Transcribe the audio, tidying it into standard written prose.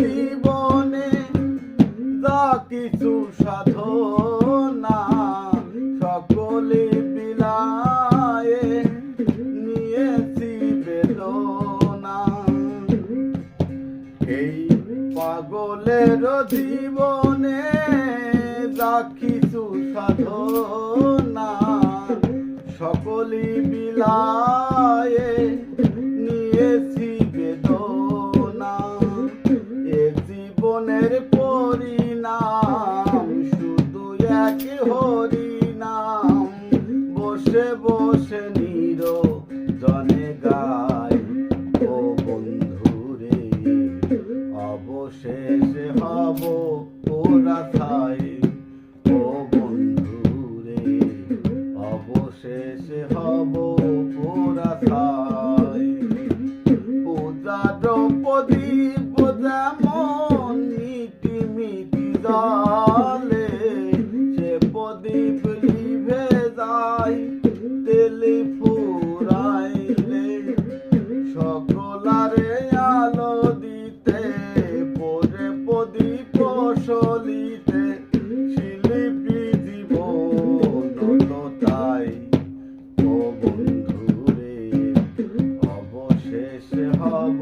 জীবনে যা কিছু সাধনা সকলে বিলায়ে নিয়েছি বেদনা। এই পাগলের জীবনে যা কিছু সাধনা সকলে বিলায়ে নিয়েছি বেদনা। এ জীবনের পরিণাম শুধু এক হরিনাম, বসে বসে নিরজনে গাই ও বন্ধুরে, অবশেষে হব ওরা ছাই। ও বন্ধুরে, অবশেষে হব ওরা ছাই। পূজার প্রদীপ যেমন মিটি মিটি জলে, সে প্রদীপ লিভে যায় তেলে ফুরাইলে। সকলারে আলো দিতে পরে প্রদীপ সলিতে, শিল্পী জীবন তাই। ও বন্ধুরে, অবশেষে হব